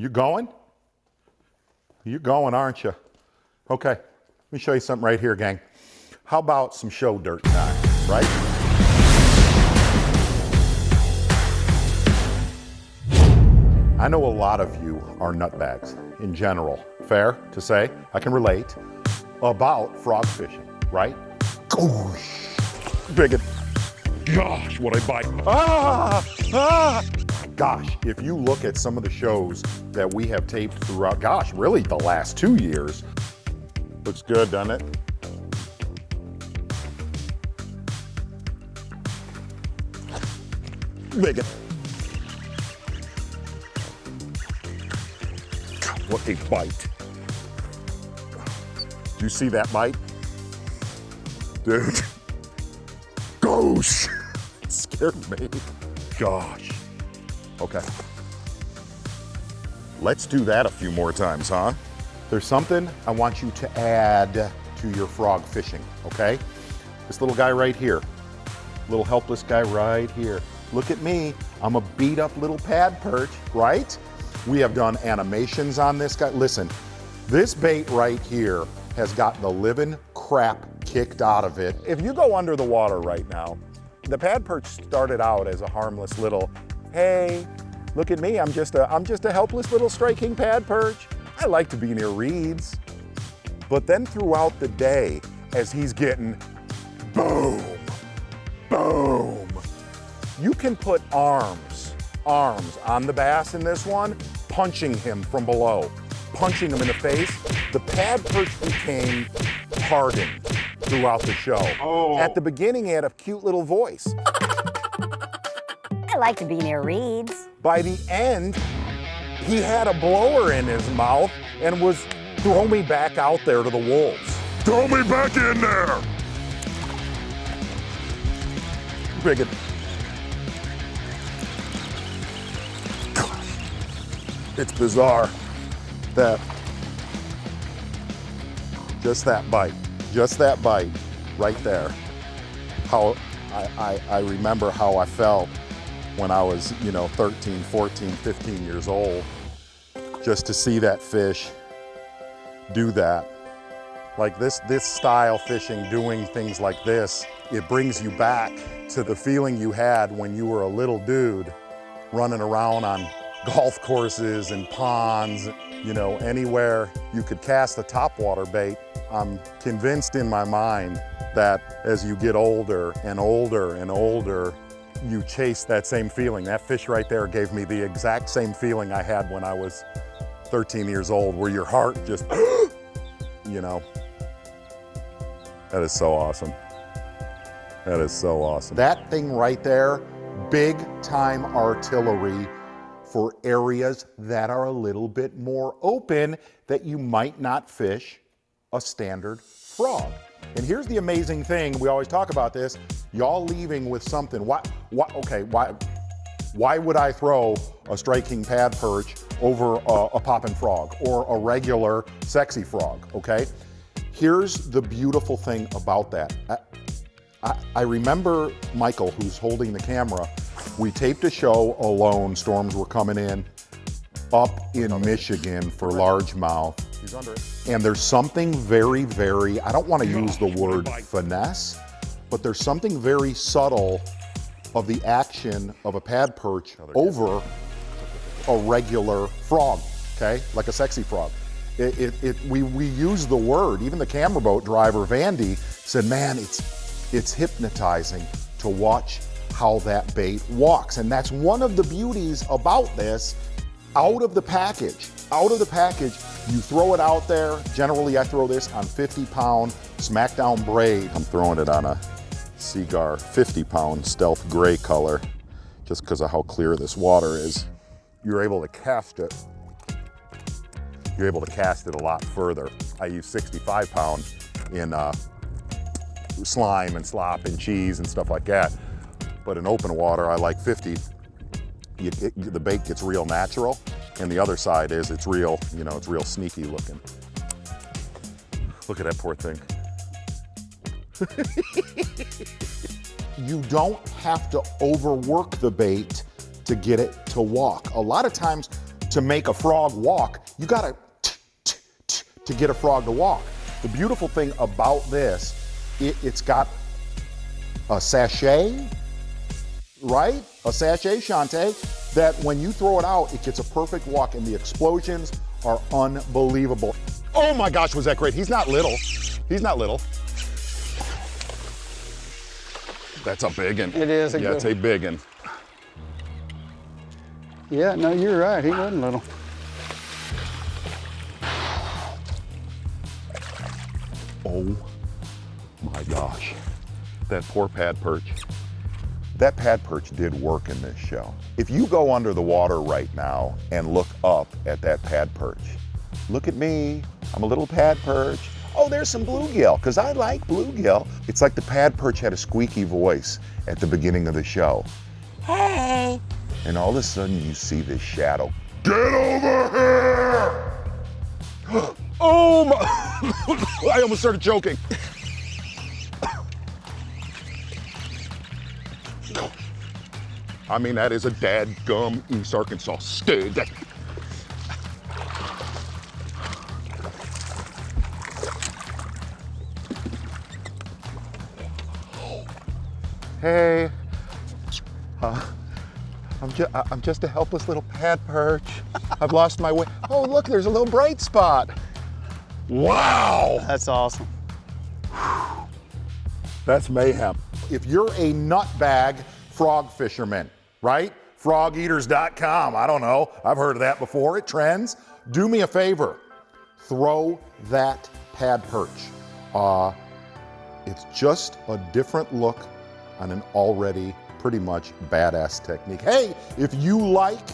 You going? You're going, aren't you? Okay, let me show you something right here, gang. How about some show dirt time, right? I know a lot of you are nutbags in general. Fair to say, I can relate, about frog fishing, right? Goosh, bigot. Gosh, what I bite. Gosh, if you look at some of the shows that we have taped throughout, gosh, really the last 2 years, looks good, doesn't it? Bigot. God, what a bite. Do you see that bite? Dude. Gosh. It scared me. Gosh. Okay. Let's do that a few more times, huh? There's something I want you to add to your frog fishing, okay? This little guy right here. Little helpless guy right here. Look at me. I'm a beat up little pad perch, right? We have done animations on this guy. Listen, this bait right here has got the living crap kicked out of it. If you go under the water right now, the pad perch started out as a harmless little, hey, look at me, I'm just a helpless little striking pad perch. I like to be near reeds. But then throughout the day, as he's getting boom, boom, you can put arms on the bass in this one, punching him from below, punching him in the face. The pad perch became hardened throughout the show. Oh. At the beginning, he had a cute little voice. I like to be near reeds. By the end, he had a blower in his mouth and was, throw me back out there to the wolves. Throw me back in there. Bigot. It's bizarre that just that bite right there. How I remember how I felt when I was, 13, 14, 15 years old, just to see that fish do that. Like this style fishing, doing things like this, it brings you back to the feeling you had when you were a little dude running around on golf courses and ponds, anywhere you could cast a topwater bait. I'm convinced in my mind that as you get older and older and older, you chase that same feeling. That fish right there gave me the exact same feeling I had when I was 13 years old, where your heart just, that is so awesome. That is so awesome. That thing right there, big time artillery for areas that are a little bit more open that you might not fish a standard frog. And here's the amazing thing, we always talk about this, y'all leaving with something. Why would I throw a striking pad perch over a poppin' frog or a regular sexy frog, okay? Here's the beautiful thing about that. I remember Michael, who's holding the camera, we taped a show alone, storms were coming in, up in Michigan for largemouth. He's under it. And there's something very, very, I don't want to use the word finesse, but there's something very subtle of the action of a pad perch over a regular frog, okay? Like a sexy frog. We use the word, even the camera boat driver, Vandy, said, man, it's hypnotizing to watch how that bait walks. And that's one of the beauties about this. Out of the package, you throw it out there. Generally, I throw this on 50-pound Smackdown braid. I'm throwing it on a SEAGUAR 50-pound stealth gray color, just because of how clear this water is. You're able to cast it. You're able to cast it a lot further. I use 65-pound in slime and slop and cheese and stuff like that. But in open water, I like 50. The bait gets real natural, and the other side is it's real, it's real sneaky looking. Look at that poor thing. You don't have to overwork the bait to get it to walk. A lot of times to make a frog walk. You gotta to get a frog to walk. The beautiful thing about this, it's got a sachet, right? A sachet, Shante, that when you throw it out, it gets a perfect walk, and the explosions are unbelievable. Oh my gosh, was that great? He's not little. He's not little. That's a big one. It is a Yeah, good it's a big one. Yeah, no, you're right. He wasn't little. Oh my gosh, that poor Pad Perch. That Pad Perch did work in this show. If you go under the water right now and look up at that Pad Perch, look at me, I'm a little Pad Perch. Oh, there's some bluegill, because I like bluegill. It's like the Pad Perch had a squeaky voice at the beginning of the show. Hey! And all of a sudden you see this shadow. Get over here! Oh my, I almost started choking. I mean, that is a dadgum East Arkansas stud. Hey, I'm just a helpless little Pad Perch. I've lost my way. Oh, look, there's a little bright spot. Wow. That's awesome. That's mayhem. If you're a nutbag frog fisherman, right? Frogeaters.com, I don't know. I've heard of that before. It trends. Do me a favor. Throw that Pad Perch. It's just a different look on an already pretty much badass technique. Hey, if you like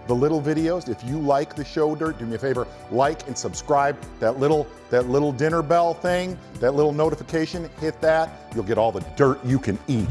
the little videos, if you like the show dirt, do me a favor, like and subscribe. That little dinner bell thing, that little notification, hit that. You'll get all the dirt you can eat.